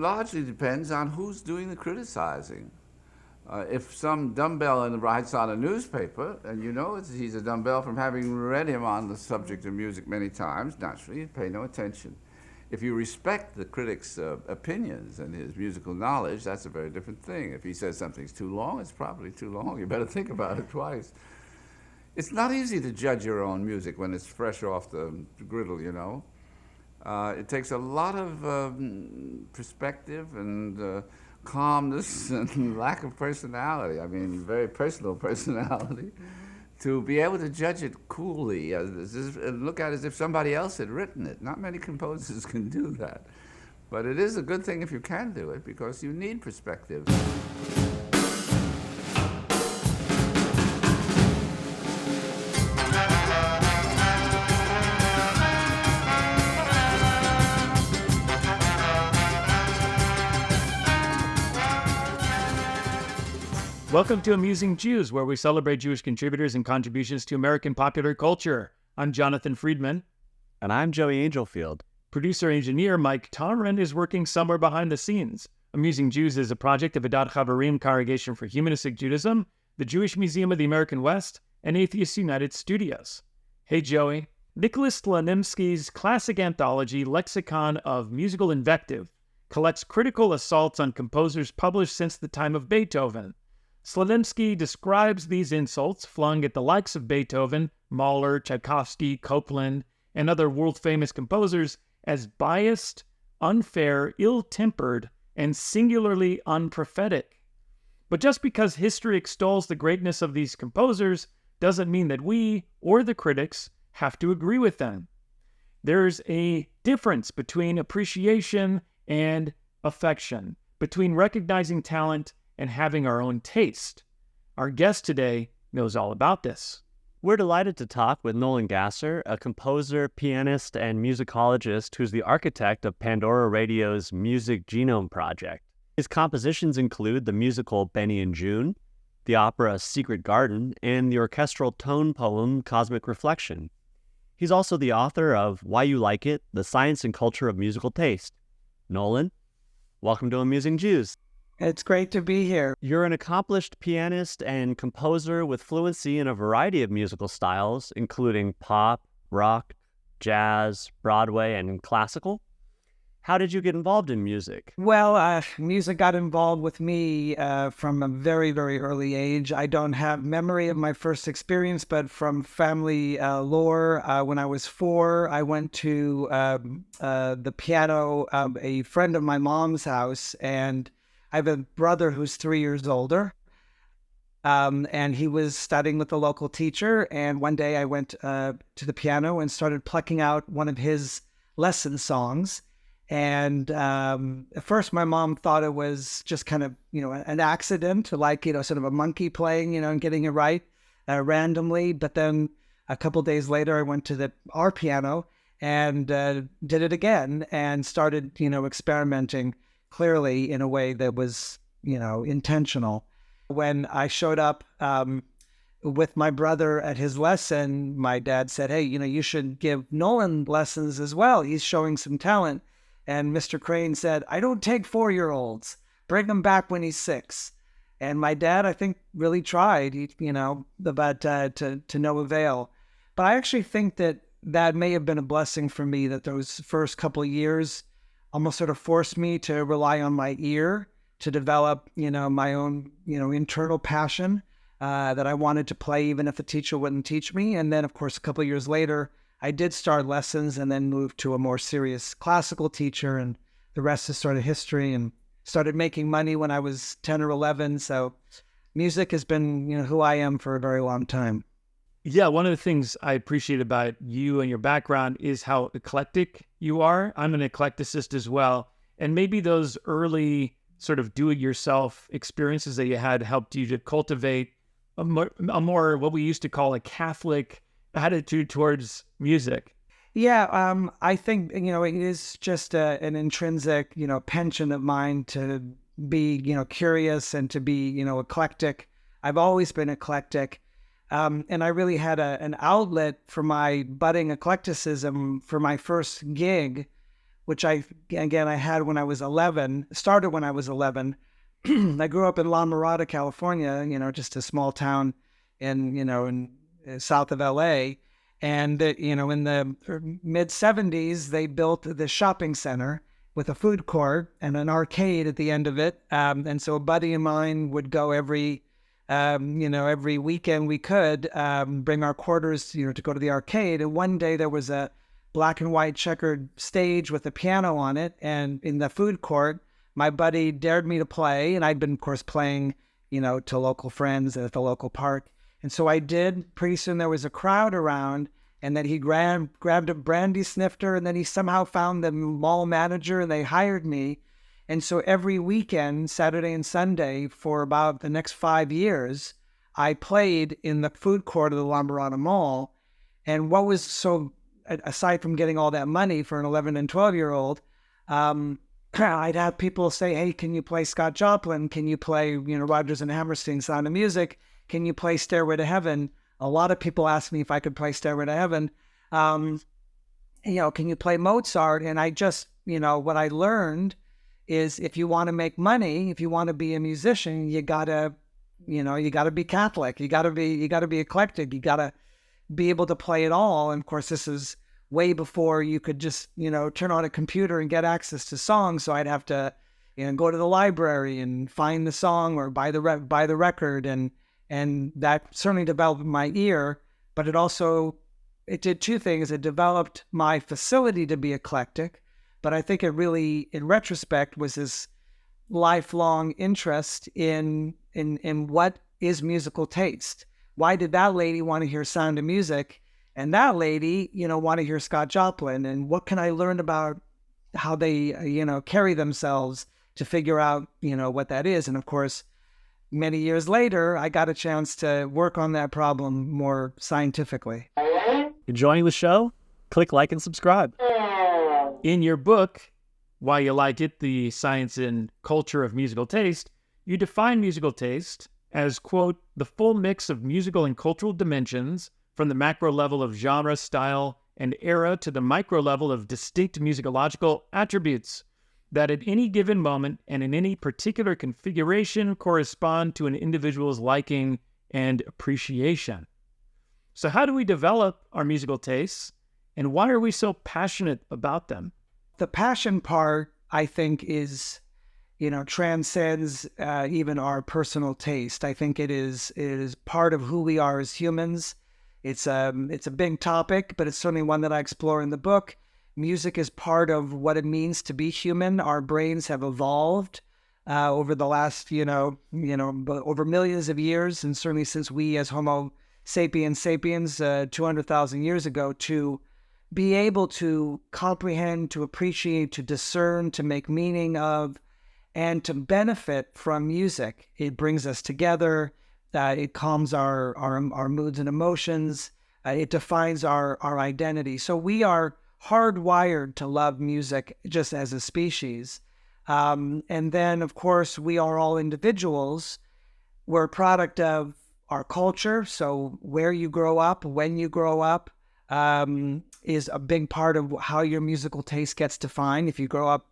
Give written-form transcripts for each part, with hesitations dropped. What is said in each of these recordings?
largely depends on who's doing the criticizing. If some dumbbell writes on a newspaper, and you know he's a dumbbell from having read him on the subject of music many times, naturally you pay no attention. If you respect the critic's opinions and his musical knowledge, that's a very different thing. If he says something's too long, it's probably too long. You better think about it twice. It's not easy to judge your own music when it's fresh off the griddle, you know. It takes a lot of perspective and calmness and lack of personality. I mean, very personal personality, to be able to judge it coolly and look at it as if somebody else had written it. Not many composers can do that. But it is a good thing if you can do it, because you need perspective. Welcome to Amusing Jews, where we celebrate Jewish contributors and contributions to American popular culture. I'm Jonathan Friedmann. And I'm Joey Angelfield. Producer-engineer Mike Tomren is working somewhere behind the scenes. Amusing Jews is a project of Adat Chaverim Congregation for Humanistic Judaism, the Jewish Museum of the American West, and Atheists United Studios. Hey, Joey. Nicholas Slanimsky's classic anthology, Lexicon of Musical Invective, collects critical assaults on composers published since the time of Beethoven. Slanimsky describes these insults flung at the likes of Beethoven, Mahler, Tchaikovsky, Copland, and other world-famous composers as biased, unfair, ill-tempered, and singularly unprophetic. But just because history extols the greatness of these composers doesn't mean that we, or the critics, have to agree with them. There's a difference between appreciation and affection, between recognizing talent and having our own taste. Our guest today knows all about this. We're delighted to talk with Nolan Gasser, a composer, pianist, and musicologist who's the architect of Pandora Radio's Music Genome project. His compositions include the musical Benny and June, the opera Secret Garden, and the orchestral tone poem Cosmic Reflection. He's also the author of Why You Like It, The Science and Culture of Musical Taste. Nolan, welcome to Amusing Jews. It's great to be here. You're an accomplished pianist and composer with fluency in a variety of musical styles, including pop, rock, jazz, Broadway, and classical. How did you get involved in music? Well, music got involved with me from a very, very early age. I don't have memory of my first experience, but from family lore, when I was 4, I went to the piano of a friend of my mom's house, and I have a brother who's 3 years older, and he was studying with a local teacher. And one day I went to the piano and started plucking out one of his lesson songs. And at first my mom thought it was just kind of, an accident, like, sort of a monkey playing, and getting it right randomly. But then a couple days later, I went to our piano and did it again and started, experimenting clearly in a way that was, intentional. When I showed up with my brother at his lesson, my dad said, hey, you should give Nolan lessons as well. He's showing some talent. And Mr. Crane said, I don't take 4-year-olds. Bring him back when he's 6. And my dad, I think, really tried, but to no avail. But I actually think that may have been a blessing for me, that those first couple of years almost sort of forced me to rely on my ear to develop, my own, internal passion that I wanted to play, even if the teacher wouldn't teach me. And then, of course, a couple of years later, I did start lessons and then moved to a more serious classical teacher, and the rest is sort of history, and started making money when I was 10 or 11. So music has been, who I am for a very long time. Yeah, one of the things I appreciate about you and your background is how eclectic you are. I'm an eclecticist as well. And maybe those early sort of do-it-yourself experiences that you had helped you to cultivate a more what we used to call a Catholic attitude towards music. Yeah, I think, it is just an intrinsic, penchant of mine to be, curious and to be, eclectic. I've always been eclectic. And I really had an outlet for my budding eclecticism for my first gig which I had when I was 11, started when I was 11. I grew up in La Mirada, California, just a small town in south of LA. And, in the mid 70s, they built the shopping center with a food court and an arcade at the end of it. And so a buddy of mine would go every weekend we could bring our quarters, to go to the arcade. And one day there was a black and white checkered stage with a piano on it. And in the food court, my buddy dared me to play. And I'd been, of course, playing, to local friends at the local park. And so I did. Pretty soon there was a crowd around, and then he grabbed a brandy snifter, and then he somehow found the mall manager, and they hired me. And so every weekend, Saturday and Sunday, for about the next 5 years, I played in the food court of the La Mirada Mall. And what was so, aside from getting all that money for an 11 and 12-year-old, I'd have people say, hey, can you play Scott Joplin? Can you play, Rodgers and Hammerstein, Sound of Music? Can you play Stairway to Heaven? A lot of people asked me if I could play Stairway to Heaven. Can you play Mozart? And I just, what I learned is if you want to make money, if you want to be a musician, you gotta be Catholic. You gotta be eclectic. You gotta be able to play it all. And of course, this is way before you could just, turn on a computer and get access to songs. So I'd have to, go to the library and find the song or buy the record. And that certainly developed my ear, but it did two things. It developed my facility to be eclectic, but I think it really, in retrospect, was this lifelong interest in what is musical taste. Why did that lady want to hear Sound of Music? And that lady, want to hear Scott Joplin, and what can I learn about how they, carry themselves to figure out, what that is. And of course, many years later, I got a chance to work on that problem more scientifically. Enjoying the show? Click like and subscribe. In your book, Why You Like It, The Science and Culture of Musical Taste, you define musical taste as, quote, the full mix of musical and cultural dimensions from the macro level of genre, style, and era to the micro level of distinct musicological attributes that at any given moment and in any particular configuration correspond to an individual's liking and appreciation. So how do we develop our musical tastes, and why are we so passionate about them? The passion part, I think, is, transcends even our personal taste. I think it is part of who we are as humans. It's a big topic, but it's certainly one that I explore in the book. Music is part of what it means to be human. Our brains have evolved over the last, over millions of years, and certainly since we as Homo sapiens 200,000 years ago, to be able to comprehend, to appreciate, to discern, to make meaning of, and to benefit from music. It brings us together. It calms our moods and emotions. It defines our identity. So we are hardwired to love music just as a species. And then, of course, we are all individuals. We're a product of our culture. So where you grow up, when you grow up, is a big part of how your musical taste gets defined. If you grow up,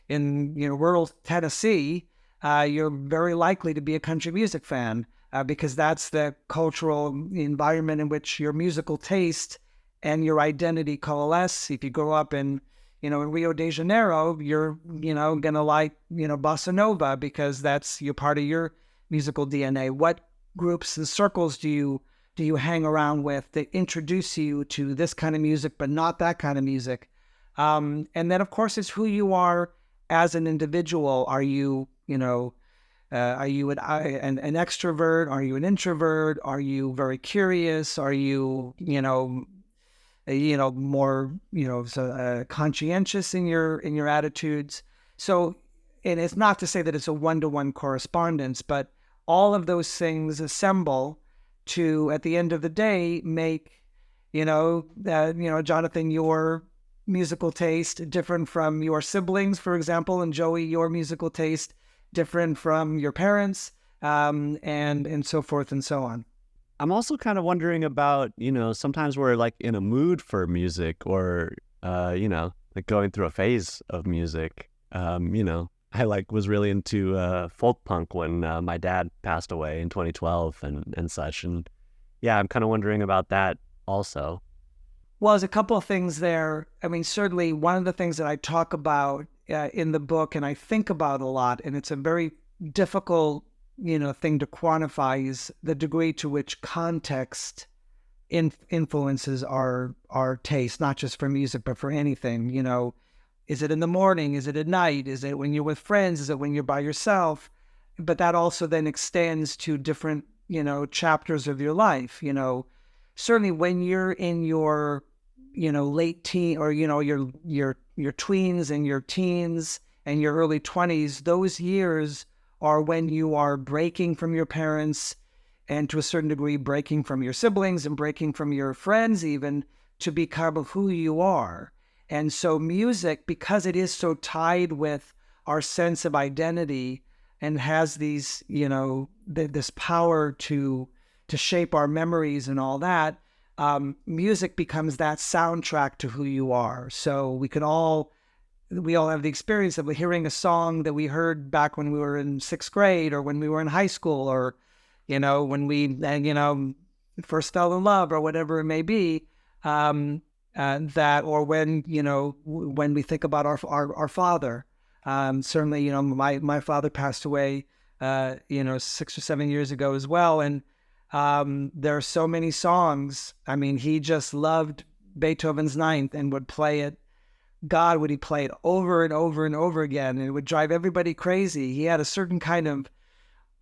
in rural Tennessee, you're very likely to be a country music fan because that's the cultural environment in which your musical taste and your identity coalesce. If you grow up in Rio de Janeiro, you're, gonna like, bossa nova because that's part of your musical DNA. What groups and circles do you hang around with that introduce you to this kind of music, but not that kind of music? And then, of course, it's who you are as an individual. Are you, are you an extrovert? Are you an introvert? Are you very curious? Are you, more, conscientious in your attitudes? So, and it's not to say that it's a one-to-one correspondence, but all of those things assemble to, at the end of the day, make, Jonathan, your musical taste different from your siblings, for example, and Joey, your musical taste different from your parents, and so forth and so on. I'm also kind of wondering about, sometimes we're like in a mood for music or, going through a phase of music. I was really into folk punk when my dad passed away in 2012 and such. And yeah, I'm kind of wondering about that also. Well, there's a couple of things there. I mean, certainly one of the things that I talk about in the book and I think about a lot, and it's a very difficult, thing to quantify, is the degree to which context influences our taste, not just for music, but for anything. Is it in the morning? Is it at night? Is it when you're with friends? Is it when you're by yourself? But that also then extends to different, chapters of your life. Certainly when you're in your, late teen, or, your tweens and your teens and your early 20s, those years are when you are breaking from your parents, and to a certain degree breaking from your siblings and breaking from your friends even, to become who you are. And so music, because it is so tied with our sense of identity and has these, this power to shape our memories and all that, music becomes that soundtrack to who you are. So we all have the experience of hearing a song that we heard back when we were in 6th grade, or when we were in high school, or, when we, first fell in love, or whatever it may be. That, or when, when we think about our father, certainly, my father passed away, 6 or 7 years ago as well. And there are so many songs. I mean, he just loved Beethoven's Ninth and would play it. God, would he play it over and over and over again, and it would drive everybody crazy. He had a certain kind of,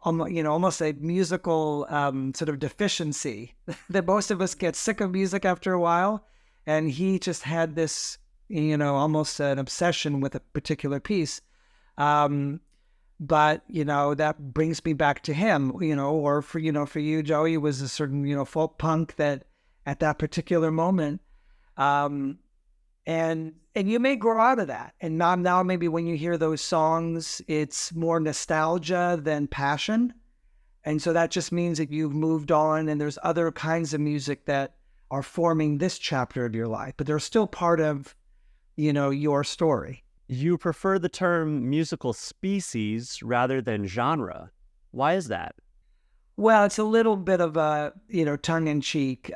almost a musical sort of deficiency that most of us get sick of music after a while. And he just had this, almost an obsession with a particular piece. But, that brings me back to him, or for you, Joey, it was a certain, folk punk that at that particular moment. And you may grow out of that. And now maybe when you hear those songs, it's more nostalgia than passion. And so that just means that you've moved on, and there's other kinds of music that are forming this chapter of your life, but they're still part of, your story. You prefer the term musical species rather than genre. Why is that? Well, it's a little bit of a, tongue in cheek,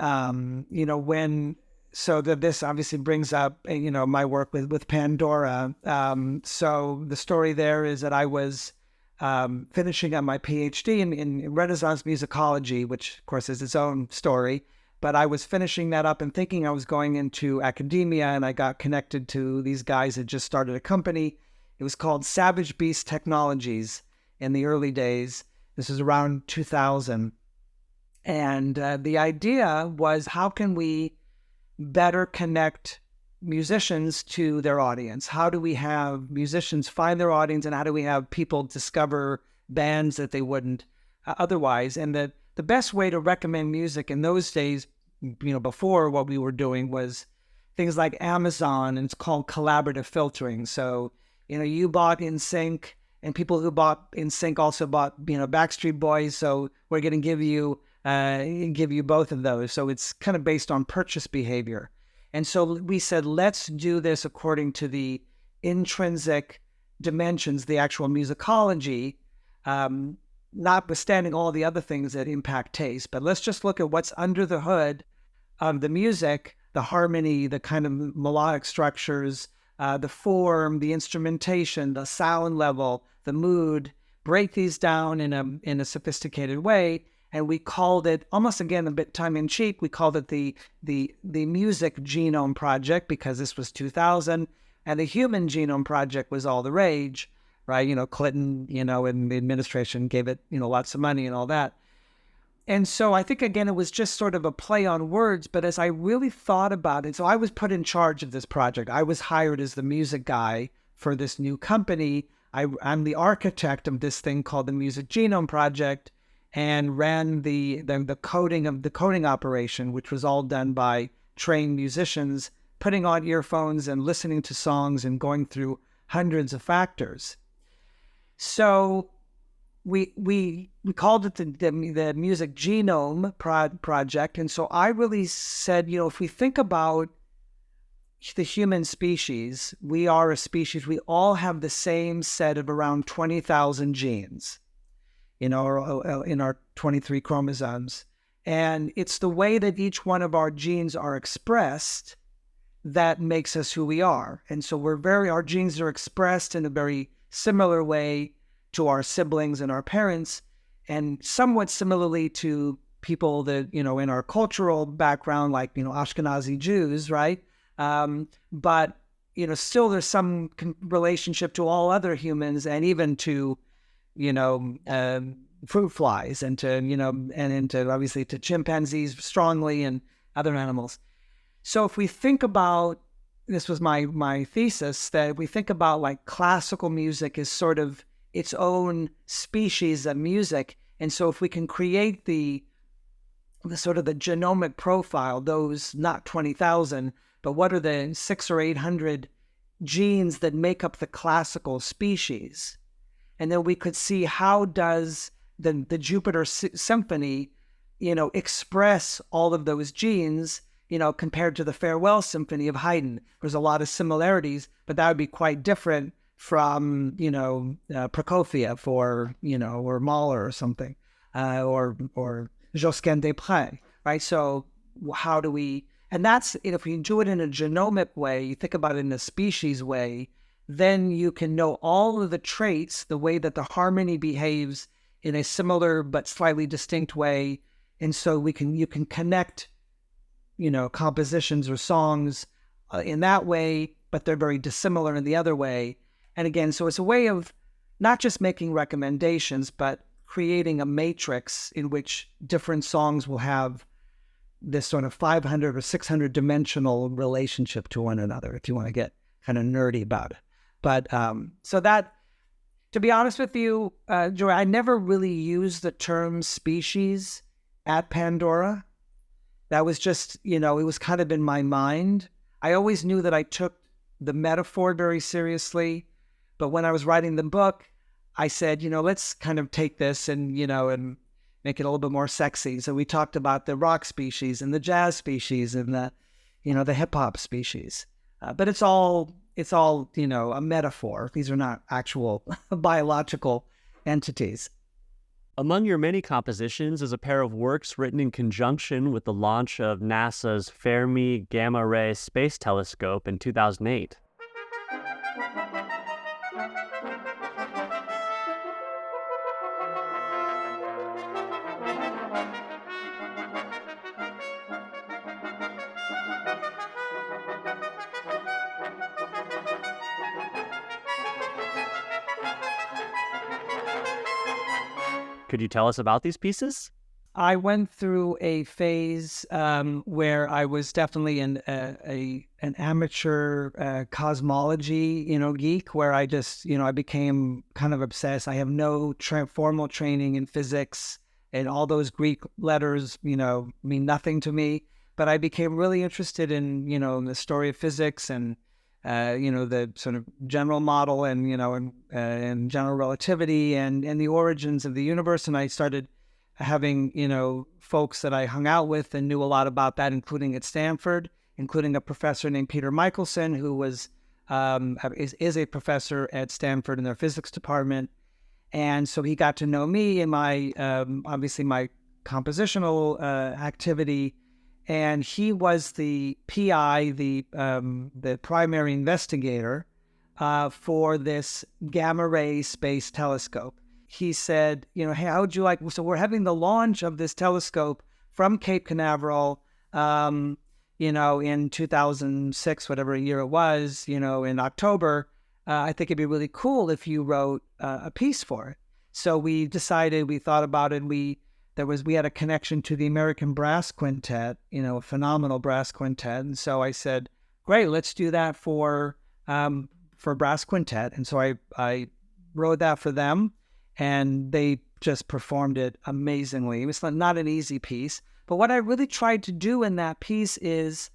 so that this obviously brings up, my work with Pandora. So the story there is that I was finishing up my PhD in Renaissance musicology, which of course is its own story. But I was finishing that up and thinking I was going into academia, and I got connected to these guys that just started a company. It was called Savage Beast Technologies in the early days. This is around 2000. And the idea was, how can we better connect musicians to their audience? How do we have musicians find their audience, and how do we have people discover bands that they wouldn't otherwise? And the best way to recommend music in those days, before what we were doing, was things like Amazon, and it's called collaborative filtering. So, you bought In Sync, and people who bought In Sync also bought, Backstreet Boys. So we're going to give you both of those. So it's kind of based on purchase behavior. And so we said, let's do this according to the intrinsic dimensions, the actual musicology, notwithstanding all the other things that impact taste. But let's just look at what's under the hood of the music, the harmony, the kind of melodic structures, the form, the instrumentation, the sound level, the mood, break these down in a sophisticated way. And we called it, almost again a bit tongue-in-cheek, we called it the Music Genome Project, because this was 2000, and the Human Genome Project was all the rage, right? Clinton, and the administration gave it, lots of money and all that. And so I think, again, it was just sort of a play on words, but as I really thought about it, so I was put in charge of this project. I was hired as the music guy for this new company. I'm the architect of this thing called the Music Genome Project, and ran the coding operation, which was all done by trained musicians, putting on earphones and listening to songs and going through hundreds of factors. So we called it the Music Genome Project. And so I really said, if we think about the human species, we are a species, we all have the same set of around 20,000 genes in our 23 chromosomes. And it's the way that each one of our genes are expressed that makes us who we are. And so our genes are expressed in a very similar way to our siblings and our parents, and somewhat similarly to people that, in our cultural background, like, Ashkenazi Jews, right? But, still there's some relationship to all other humans, and even to, fruit flies, and to, and into obviously to chimpanzees strongly, and other animals. So if we think about, this was my thesis, that if we think about like classical music is sort of its own species of music. And so if we can create the sort of the genomic profile, those not 20,000, but what are the 600 or 800 genes that make up the classical species? And then we could see how does the Jupiter Symphony, express all of those genes, compared to the Farewell Symphony of Haydn. There's a lot of similarities, but that would be quite different from, Prokofiev or Mahler or something, or Josquin des Prés, right? So how do we, and that's, if we do it in a genomic way, you think about it in a species way, then you can know all of the traits, the way that the harmony behaves in a similar but slightly distinct way. And so you can connect, compositions or songs in that way, but they're very dissimilar in the other way. And again, so it's a way of not just making recommendations, but creating a matrix in which different songs will have this sort of 500 or 600 dimensional relationship to one another, if you want to get kind of nerdy about it. But so that, to be honest with you, Joy, I never really used the term species at Pandora. That was just, it was kind of in my mind. I always knew that I took the metaphor very seriously. But when I was writing the book, I said, let's kind of take this and, and make it a little bit more sexy. So we talked about the rock species and the jazz species and the, the hip hop species. But it's all, a metaphor. These are not actual biological entities. Among your many compositions is a pair of works written in conjunction with the launch of NASA's Fermi Gamma Ray Space Telescope in 2008. Could you tell us about these pieces? I went through a phase where I was definitely an amateur cosmology, geek, where I just, I became kind of obsessed. I have no formal training in physics, and all those Greek letters, mean nothing to me. But I became really interested in, the story of physics and, the sort of general model and, and general relativity and the origins of the universe. And I started having, folks that I hung out with and knew a lot about that, including at Stanford, including a professor named Peter Michelson, who was is a professor at Stanford in their physics department. And so he got to know me and my, obviously my compositional activity. And he was the PI, the primary investigator for this gamma ray space telescope. He said, hey, how would you like, so we're having the launch of this telescope from Cape Canaveral, in 2006, whatever year it was, in October. I think it'd be really cool if you wrote a piece for it. So we decided, we thought about it, we had a connection to the American Brass Quintet, a phenomenal brass quintet. And so I said, great, let's do that for Brass Quintet. And so I wrote that for them, and they just performed it amazingly. It was not an easy piece. But what I really tried to do in that piece is,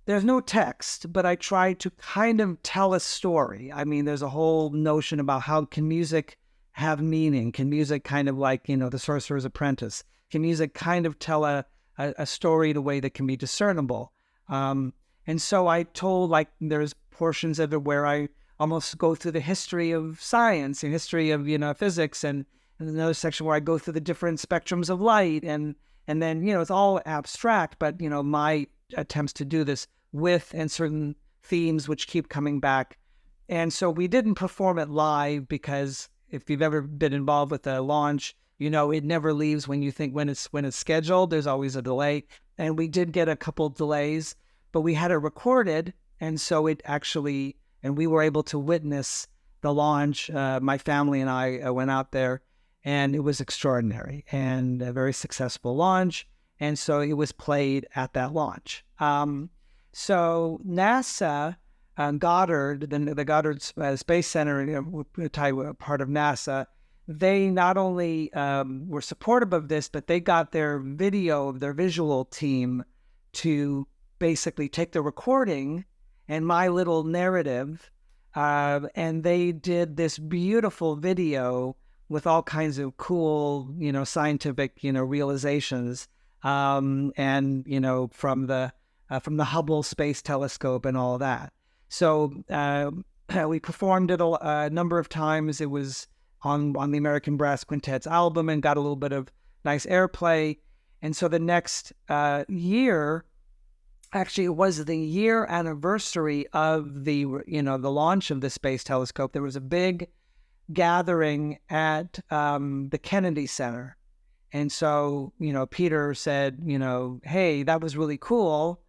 there's no text, but I tried to kind of tell a story. I mean, there's a whole notion about how can music have meaning? Can music kind of like, the Sorcerer's Apprentice? Can music kind of tell a story in a way that can be discernible? And And so I told, like, there's portions of it where I almost go through the history of science and history of, physics, and another section where I go through the different spectrums of light. And then, it's all abstract, but, my attempts to do this with and certain themes which keep coming back. And so we didn't perform it live because if you've ever been involved with a launch, it never leaves when it's scheduled. There's always a delay. And we did get a couple delays, but we had it recorded. And so and we were able to witness the launch. My family and I went out there, and it was extraordinary and a very successful launch. And so it was played at that launch. So NASA, Goddard, the Goddard Space Center, part of NASA, they not only were supportive of this, but they got their visual team to basically take the recording and my little narrative, and they did this beautiful video with all kinds of cool, scientific, realizations, and from the Hubble Space Telescope and all of that. So we performed it a number of times. It was on the American Brass Quintet's album and got a little bit of nice airplay. And so the next year, actually, it was the year anniversary of the launch of the Space Telescope. There was a big gathering at the Kennedy Center. And so, Peter said, hey, that was really cool.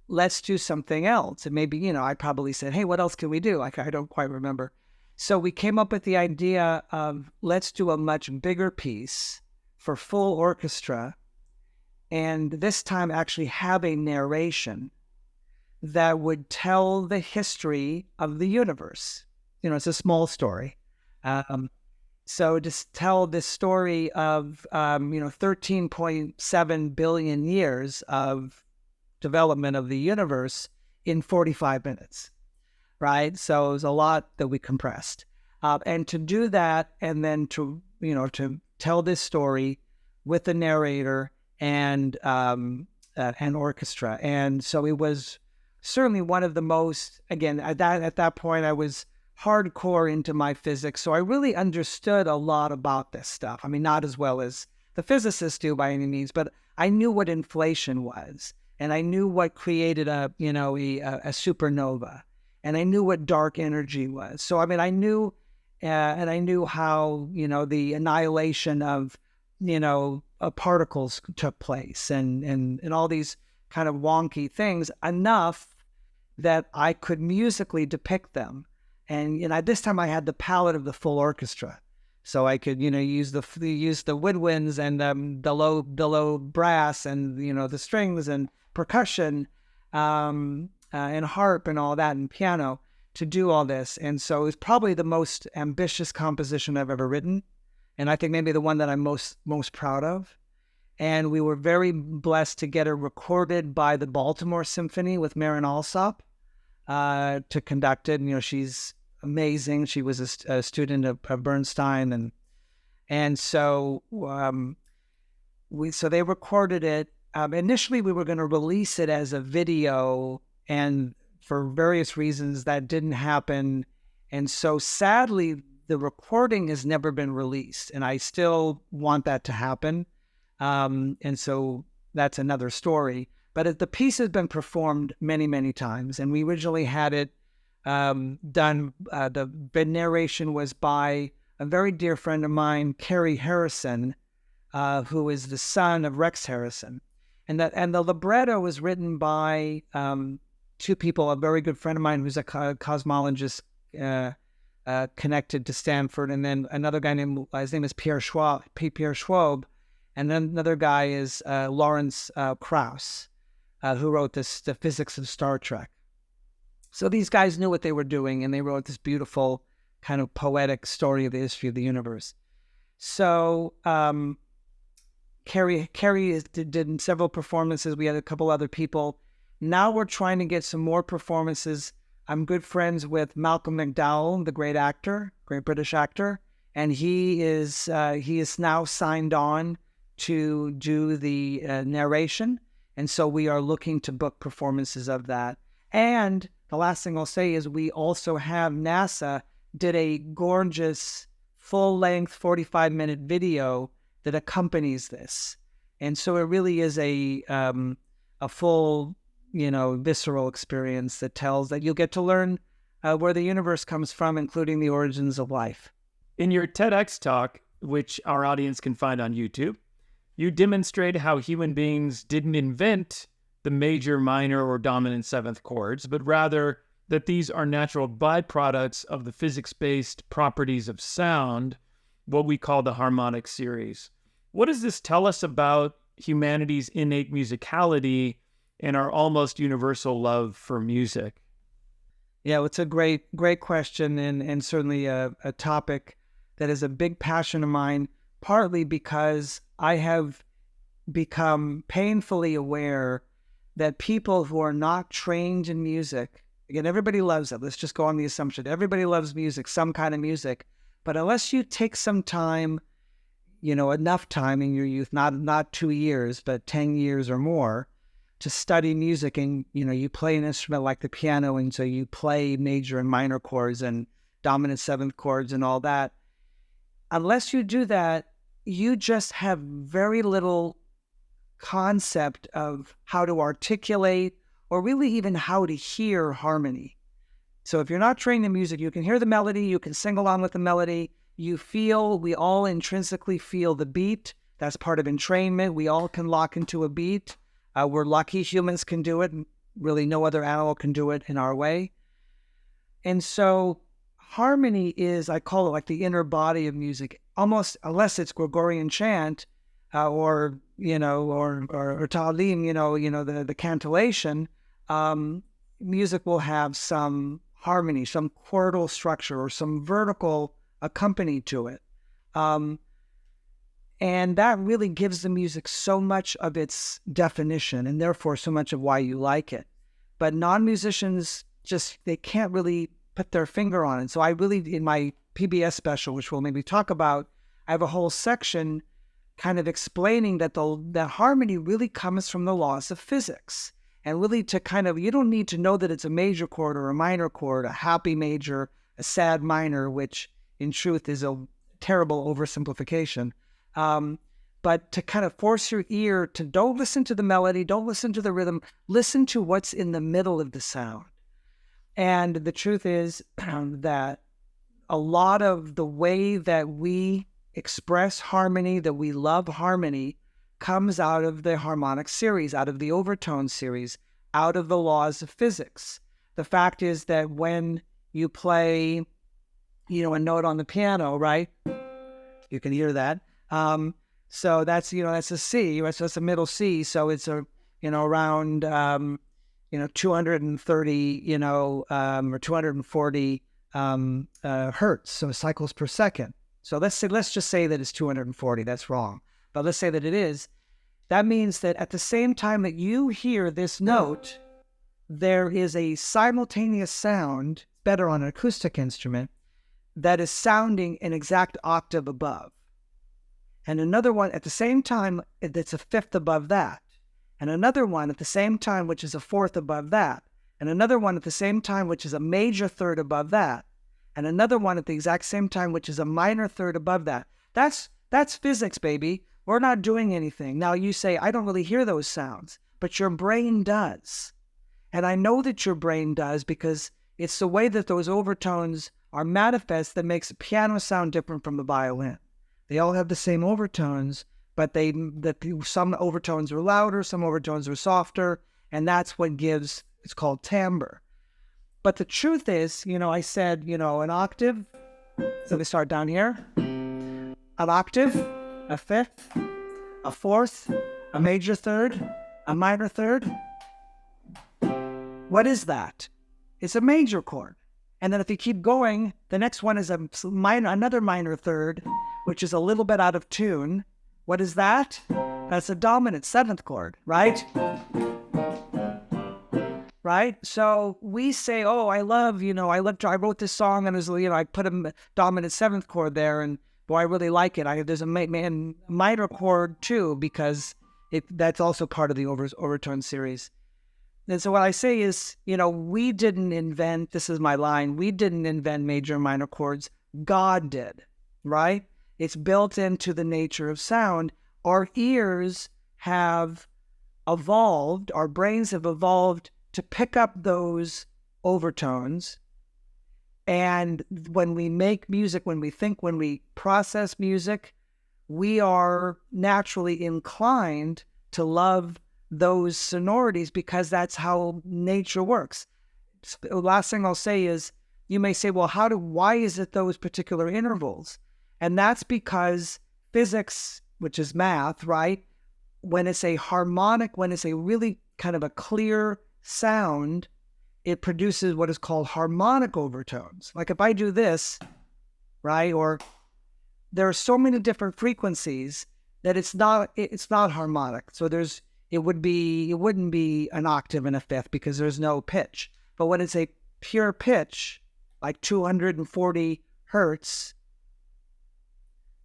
Let's do something else. And maybe, I probably said, hey, what else can we do? I don't quite remember. So we came up with the idea of let's do a much bigger piece for full orchestra, and this time actually have a narration that would tell the history of the universe. It's a small story. So just tell this story of, 13.7 billion years of development of the universe in 45 minutes. Right? So it was a lot that we compressed. And to do that, and then to tell this story with the narrator and an orchestra. And so it was certainly one of the most, again, at that point, I was hardcore into my physics. So I really understood a lot about this stuff. I mean, not as well as the physicists do by any means, but I knew what inflation was. And I knew what created a supernova. And I knew what dark energy was. So, I mean, I knew how, the annihilation of, particles took place and all these kind of wonky things, enough that I could musically depict them. And, this time I had the palette of the full orchestra. So I could, use the woodwinds and the low brass and, the strings and percussion, and harp and all that, and piano to do all this. And so it was probably the most ambitious composition I've ever written. And I think maybe the one that I'm most proud of. And we were very blessed to get it recorded by the Baltimore Symphony with Maren Alsop to conduct it. She's amazing. She was a student of Bernstein. And so they recorded it. Initially, we were going to release it as a video, and for various reasons that didn't happen. And so sadly, the recording has never been released, and I still want that to happen. And so that's another story. But the piece has been performed many, many times, and we originally had it done. The narration was by a very dear friend of mine, Carrie Harrison, who is the son of Rex Harrison. And the libretto was written by two people, a very good friend of mine who's a cosmologist connected to Stanford, and then another guy named, his name is Pierre Schwab, and then another guy is Lawrence Krauss, who wrote The Physics of Star Trek. So these guys knew what they were doing, and they wrote this beautiful kind of poetic story of the history of the universe. So Carrie did several performances. We had a couple other people. Now we're trying to get some more performances. I'm good friends with Malcolm McDowell, the great British actor, and he is now signed on to do the narration. And so we are looking to book performances of that. And the last thing I'll say is we also have NASA did a gorgeous full-length 45-minute video that accompanies this. And so it really is a full, visceral experience that tells that you'll get to learn where the universe comes from, including the origins of life. In your TEDx talk, which our audience can find on YouTube, you demonstrate how human beings didn't invent the major, minor, or dominant seventh chords, but rather that these are natural byproducts of the physics-based properties of sound, what we call the harmonic series. What does this tell us about humanity's innate musicality and our almost universal love for music? Yeah, well, it's a great question, and certainly a topic that is a big passion of mine, partly because I have become painfully aware that people who are not trained in music, again, everybody loves it. Let's just go on the assumption. Everybody loves music, some kind of music. But unless you take some time, enough time in your youth, not 2 years, but 10 years or more, to study music, and, you play an instrument like the piano, and so you play major and minor chords and dominant seventh chords and all that. Unless you do that, you just have very little concept of how to articulate or really even how to hear harmony. So if you're not trained in music, you can hear the melody, you can sing along with the melody, we all intrinsically feel the beat. That's part of entrainment. We all can lock into a beat. We're lucky humans can do it. Really no other animal can do it in our way. And so harmony is, I call it like the inner body of music, almost, unless it's Gregorian chant, or Ta'lim, the cantillation, music will have some harmony, some chordal structure, or some vertical accompaniment to it. And that really gives the music so much of its definition, and therefore so much of why you like it. But non-musicians they can't really put their finger on it. So I really, in my PBS special, which we'll maybe talk about, I have a whole section kind of explaining that that harmony really comes from the laws of physics. And really you don't need to know that it's a major chord or a minor chord, a happy major, a sad minor, which in truth is a terrible oversimplification. But to kind of force your ear to don't listen to the melody, don't listen to the rhythm, listen to what's in the middle of the sound. And the truth is that a lot of the way that we express harmony, that we love harmony, comes out of the harmonic series, out of the overtone series, out of the laws of physics. The fact is that when you play, a note on the piano, right? You can hear that. So that's a C, so it's a middle C. So it's around, 230, or 240 hertz, so cycles per second. So let's just say that it's 240. That's wrong. But let's say that it is. That means that at the same time that you hear this note, there is a simultaneous sound, better on an acoustic instrument, that is sounding an exact octave above. And another one at the same time that's a fifth above that. And another one at the same time which is a fourth above that. And another one at the same time which is a major third above that. And another one at the exact same time which is a minor third above that. That's physics, baby. We're not doing anything. Now you say, I don't really hear those sounds, but your brain does. And I know that your brain does because it's the way that those overtones are manifest that makes a piano sound different from the violin. They all have the same overtones, but some overtones are louder, some overtones are softer, and that's what gives, it's called timbre. But the truth is, I said, an octave, so they start down here, an octave, a fifth, a fourth, a major third, a minor third. What is that? It's a major chord. And then if you keep going, the next one is another minor third, which is a little bit out of tune. What is that? That's a dominant seventh chord, right? Right? So we say, oh, I wrote this song and I put a dominant seventh chord there and boy, I really like it. There's a minor chord too, because That's also part of the overtone series. And so what I say is, we didn't invent, this is my line, we didn't invent major and minor chords. God did, right? It's built into the nature of sound. Our ears have evolved, our brains have evolved to pick up those overtones. And when we make music, when we think, when we process music, we are naturally inclined to love those sonorities because that's how nature works. The last thing I'll say is, you may say, well, why is it those particular intervals? And that's because physics, which is math, right? When it's a harmonic, when it's a really kind of a clear sound, it produces what is called harmonic overtones. Like if I do this, right? Or there are so many different frequencies that it's not harmonic. So it wouldn't be an octave and a fifth because there's no pitch. But when it's a pure pitch, like 240 hertz,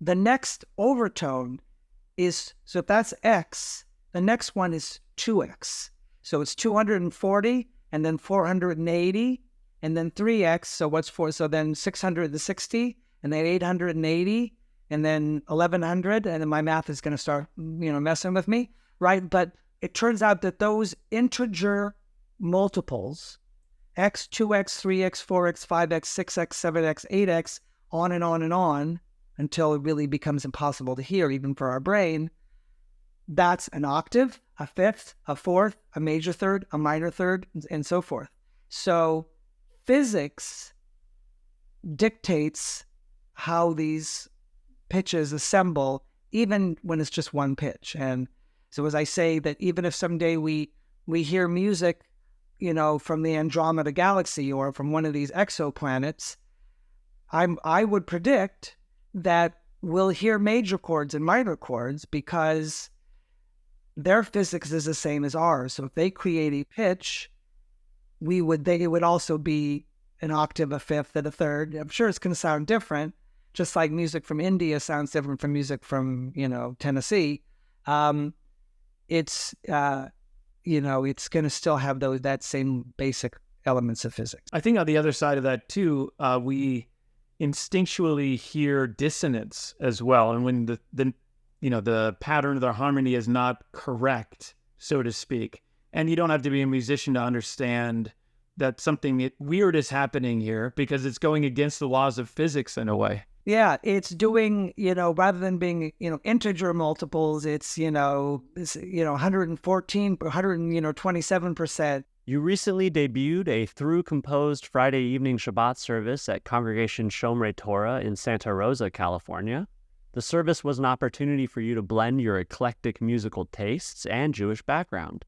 the next overtone is, so if that's X, the next one is 2X. So it's 240 and then 480 and then 3X. So what's 4? So then 660 and then 880 and then 1100. And then my math is going to start, messing with me, right? But it turns out that those integer multiples, X, 2X, 3X, 4X, 5X, 6X, 7X, 8X, on and on and on, until it really becomes impossible to hear, even for our brain. That's an octave, a fifth, a fourth, a major third, a minor third, and so forth. So physics dictates how these pitches assemble, even when it's just one pitch. And so as I say, that even if someday we hear music, from the Andromeda galaxy or from one of these exoplanets, I would predict that we'll hear major chords and minor chords because their physics is the same as ours. So if they create a pitch, it would also be an octave, a fifth, and a third. I'm sure it's going to sound different, just like music from India sounds different from music from, Tennessee. It's going to still have that same basic elements of physics. I think on the other side of that too, we instinctually hear dissonance as well. And when the pattern of the harmony is not correct, so to speak, and you don't have to be a musician to understand that something weird is happening here because it's going against the laws of physics in a way. Yeah, it's doing, rather than being, integer multiples, it's, 114, 127%. You recently debuted a through-composed Friday evening Shabbat service at Congregation Shomrei Torah in Santa Rosa, California. The service was an opportunity for you to blend your eclectic musical tastes and Jewish background.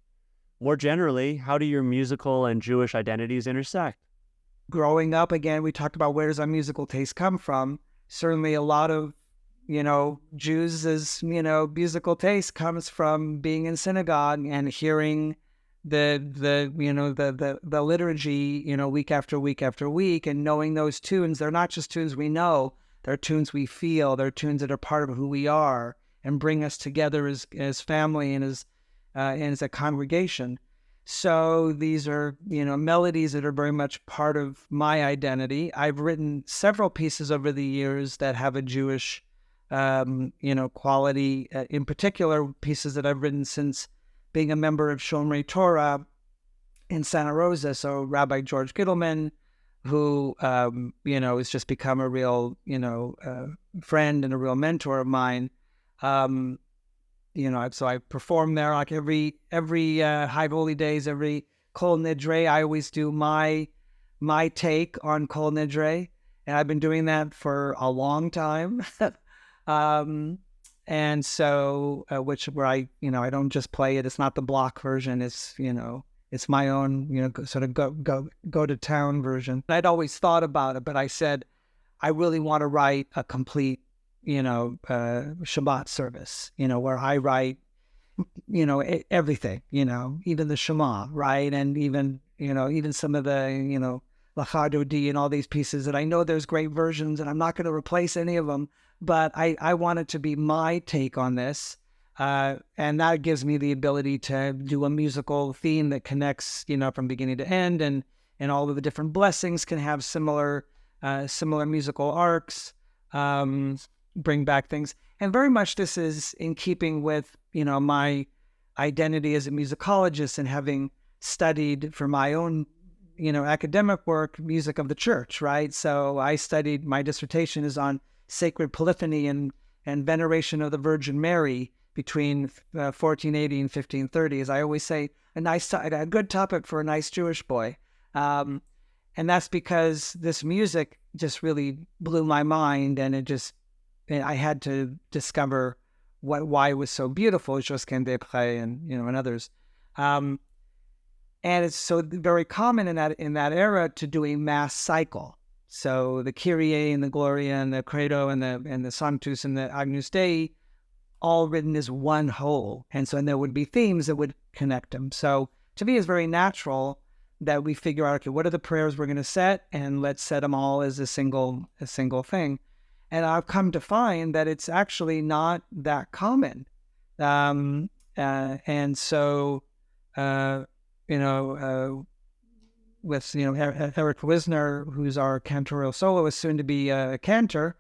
More generally, how do your musical and Jewish identities intersect? Growing up, again, we talked about where does our musical taste come from. Certainly a lot of, Jews' musical taste comes from being in synagogue and hearing the liturgy, week after week after week, and knowing those tunes. They're not just tunes we know, they're tunes we feel, they're tunes that are part of who we are and bring us together as family and as a congregation. So these are, melodies that are very much part of my identity. I've written several pieces over the years that have a Jewish, quality, in particular pieces that I've written since being a member of Shomrei Torah in Santa Rosa. So Rabbi George Gittleman, who, has just become a real, friend and a real mentor of mine. So I perform there like every High Holy Days, every Kol Nidre. I always do my take on Kol Nidre, and I've been doing that for a long time. And so, where I don't just play it. It's not the block version. It's it's my own sort of go to town version. I'd always thought about it, but I said I really want to write a complete Shabbat service, where I write, everything, even the Shema, right? And even some of the, Lachadodi and all these pieces that I know there's great versions and I'm not going to replace any of them, but I want it to be my take on this. And that gives me the ability to do a musical theme that connects, from beginning to end, and all of the different blessings can have similar musical arcs, bring back things. And very much this is in keeping with, my identity as a musicologist and having studied for my own, academic work, music of the church, right? So I studied, my dissertation is on sacred polyphony and veneration of the Virgin Mary between 1480 and 1530. As I always say, a good topic for a nice Jewish boy. And that's because this music just really blew my mind, and I had to discover why it was so beautiful, Josquin des Prés and others. And it's so very common in that era to do a mass cycle. So the Kyrie and the Gloria and the Credo and the Sanctus and the Agnus Dei, all written as one whole. And there would be themes that would connect them. So to me, it's very natural that we figure out, okay, what are the prayers we're going to set, and let's set them all as a single thing. And I've come to find that it's actually not that common. And so, with Eric Wisner, who's our cantorial soloist, soon to be a cantor,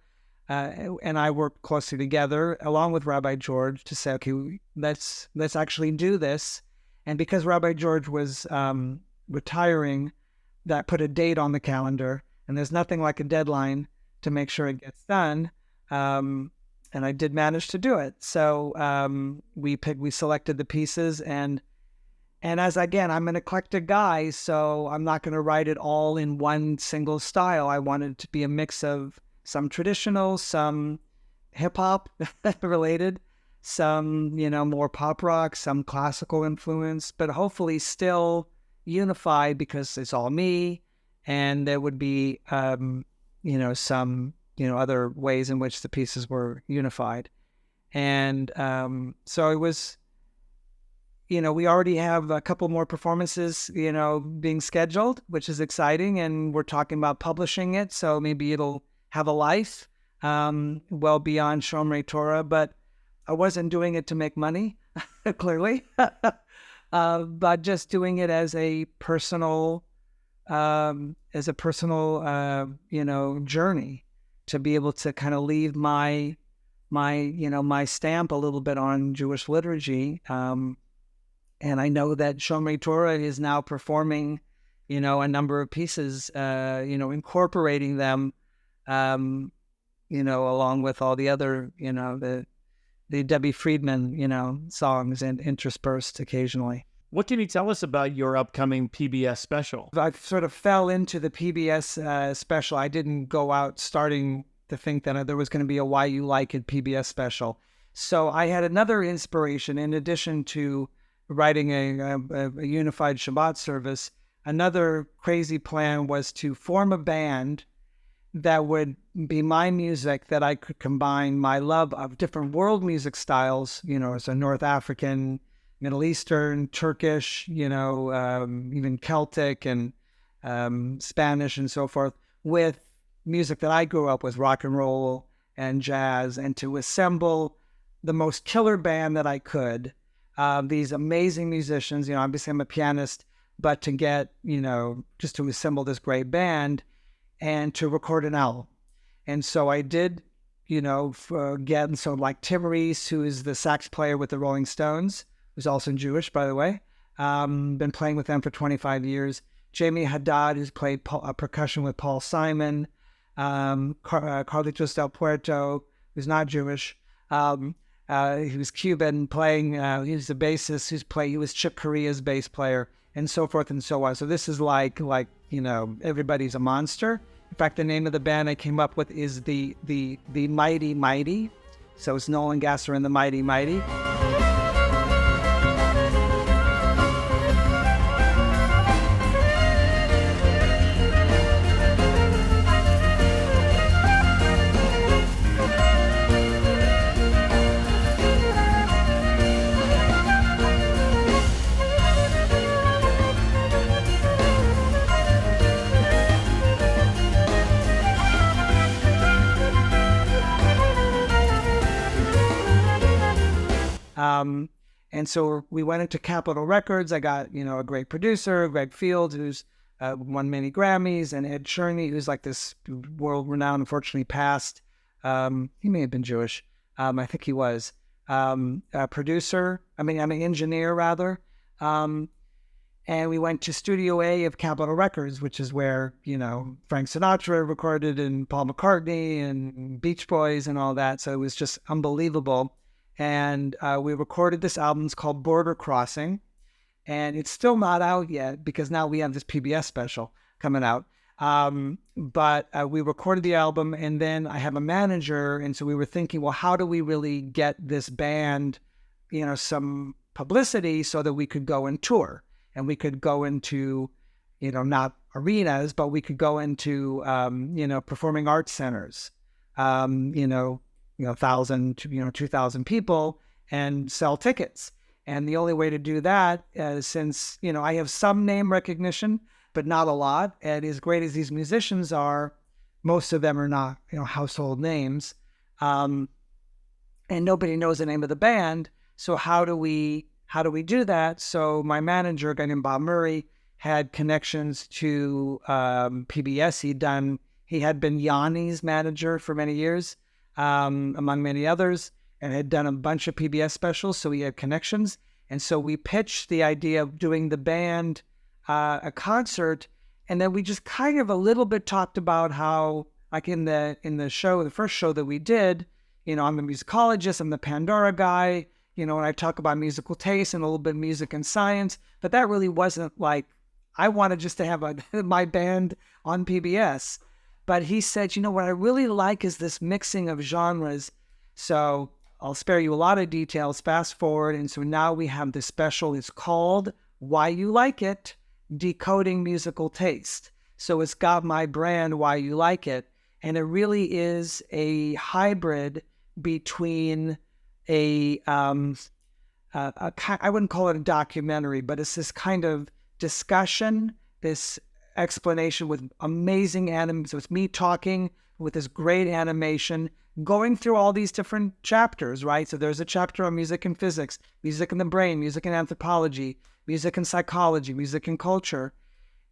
and I worked closely together along with Rabbi George to say, okay, let's actually do this. And because Rabbi George was retiring, that put a date on the calendar, and there's nothing like a deadline to make sure it gets done. And I did manage to do it. So we selected the pieces, and as again, I'm an eclectic guy, so I'm not going to write it all in one single style. I wanted it to be a mix of some traditional, some hip hop related, some, more pop rock, some classical influence, but hopefully still unified because it's all me. And there would be, some, other ways in which the pieces were unified. And so it was, we already have a couple more performances, being scheduled, which is exciting. And we're talking about publishing it. So maybe it'll have a life well beyond Shomrei Torah. But I wasn't doing it to make money, clearly, but just doing it as a personal, journey to be able to kind of leave my stamp a little bit on Jewish liturgy. And I know that Shomrei Torah is now performing, a number of pieces, incorporating them, along with all the other, the Debbie Friedman, songs, and interspersed occasionally. What can you tell us about your upcoming PBS special? I sort of fell into the PBS special. I didn't go out starting to think that there was going to be a Why You Like It PBS special. So I had another inspiration. In addition to writing a unified Shabbat service, another crazy plan was to form a band that would be my music, that I could combine my love of different world music styles, so North African, Middle Eastern, Turkish, even Celtic and Spanish and so forth, with music that I grew up with, rock and roll and jazz, and to assemble the most killer band that I could. These amazing musicians, obviously I'm a pianist, but to get, just to assemble this great band and to record an album. And so I did, get, so like Tim Reese, who is the sax player with the Rolling Stones, who's also Jewish, by the way, been playing with them for 25 years. Jamie Haddad, who's played percussion with Paul Simon. Carlitos Del Puerto, who's not Jewish. He was Cuban, playing, he was the bassist, he was Chip Corea's bass player, and so forth and so on. So this is like everybody's a monster. In fact, the name of the band I came up with is the Mighty Mighty. So it's Nolan Gasser and the Mighty Mighty. And so we went into Capitol Records. I got, a great producer, Greg Fields, who's won many Grammys, and Ed Cherney, who's like this world-renowned, unfortunately passed. He may have been Jewish. I think he was. A producer, I'm an engineer rather. And we went to Studio A of Capitol Records, which is where, Frank Sinatra recorded and Paul McCartney and Beach Boys and all that. So it was just unbelievable. And we recorded this album. It's called Border Crossing. And it's still not out yet because now we have this PBS special coming out. But we recorded the album, and then I have a manager. And so we were thinking, well, how do we really get this band, some publicity so that we could go and tour? And we could go into, not arenas, but we could go into, performing arts centers, 1,000 to 2,000 people and sell tickets. And the only way to do that, since, I have some name recognition, but not a lot. And as great as these musicians are, most of them are not, household names. And nobody knows the name of the band. So how do we do that? So my manager, a guy named Bob Murray, had connections to PBS. He had been Yanni's manager for many years, among many others, and had done a bunch of PBS specials, so he had connections. And so we pitched the idea of doing the band a concert, and then we just kind of a little bit talked about how, like in the show, the first show that we did, I'm a musicologist, I'm the Pandora guy, and I talk about musical taste and a little bit of music and science, but that really wasn't like, I wanted just to have my band on PBS. But he said, what I really like is this mixing of genres. So I'll spare you a lot of details, fast forward. And so now we have this special, it's called Why You Like It, Decoding Musical Taste. So it's got my brand, Why You Like It. And it really is a hybrid between I wouldn't call it a documentary, but it's this kind of discussion, this explanation with amazing animation. So it's me talking with this great animation, going through all these different chapters, right? So there's a chapter on music and physics, music and the brain, music and anthropology, music and psychology, music and culture.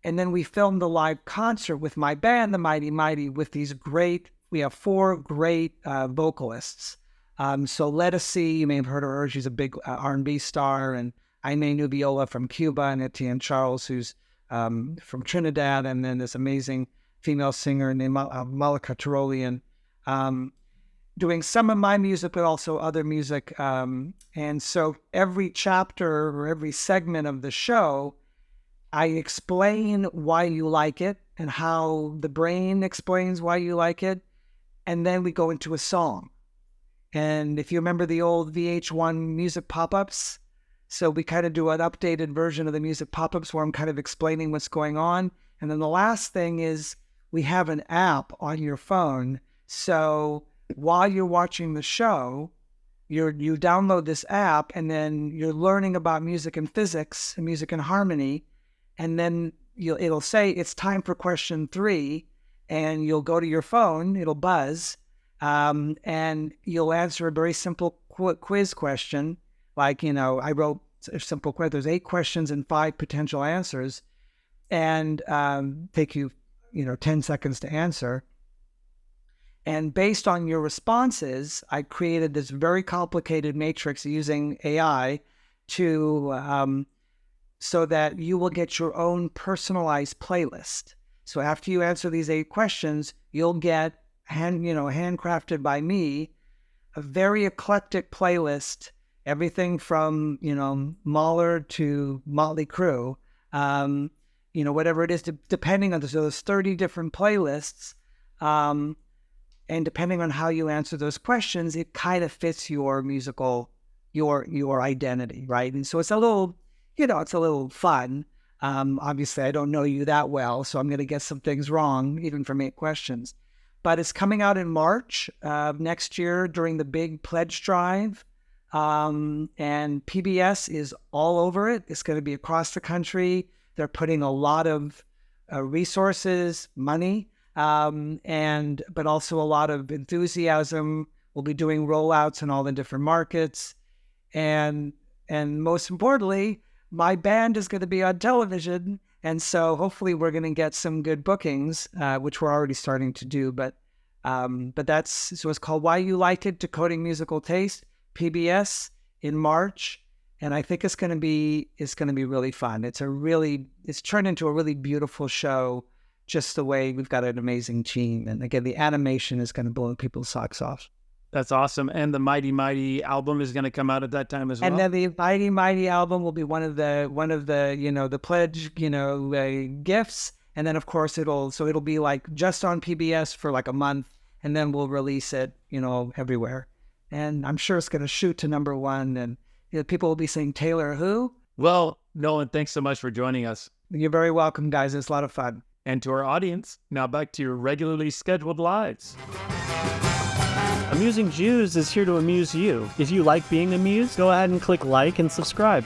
And then we filmed the live concert with my band, the Mighty Mighty, with we have 4 great vocalists. So Let Us See, you may have heard of her. She's a big R&B star, and Aimee Nubiola from Cuba, and Etienne Charles, who's from Trinidad, and then this amazing female singer named Malika Tyrolean, doing some of my music, but also other music. And so every chapter or every segment of the show, I explain why you like it and how the brain explains why you like it, and then we go into a song. And if you remember the old VH1 music pop-ups, so we kind of do an updated version of the music pop-ups where I'm kind of explaining what's going on. And then the last thing is we have an app on your phone. So while you're watching the show, you download this app, and then you're learning about music and physics and music and harmony. And then it'll say it's time for question 3, and you'll go to your phone, it'll buzz, and you'll answer a very simple quiz question. Like, I wrote a simple quiz. There's 8 questions and 5 potential answers, and take you, 10 seconds to answer. And based on your responses, I created this very complicated matrix using AI so that you will get your own personalized playlist. So after you answer these 8 questions, you'll get handcrafted by me, a very eclectic playlist, everything from, Mahler to Motley Crue, whatever it is, depending on so there's 30 different playlists. And depending on how you answer those questions, it kind of fits your musical, your identity, right? And so it's a little, it's a little fun. Obviously, I don't know you that well, so I'm going to get some things wrong, even from 8 questions. But it's coming out in March next year during the big pledge drive. And PBS is all over it. It's going to be across the country. They're putting a lot of resources, money, but also a lot of enthusiasm. We'll be doing rollouts in all the different markets. and most importantly, my band is going to be on television, and so hopefully we're going to get some good bookings, which we're already starting to do. But that's so it's called Why You Like It: Decoding Musical Taste, PBS in March, and I think it's going to be really fun. It's turned into a really beautiful show, just the way we've got an amazing team, and again, the animation is going to blow people's socks off. That's awesome. And the Mighty Mighty album is going to come out at that time as well. And then the Mighty Mighty album will be one of the the pledge gifts. And then of course it'll be like just on PBS for like a month, and then we'll release it everywhere. And I'm sure it's going to shoot to #1, and people will be saying, Taylor who? Well, Nolan, thanks so much for joining us. You're very welcome, guys. It's a lot of fun. And to our audience, now back to your regularly scheduled lives. Amusing Jews is here to amuse you. If you like being amused, go ahead and click like and subscribe.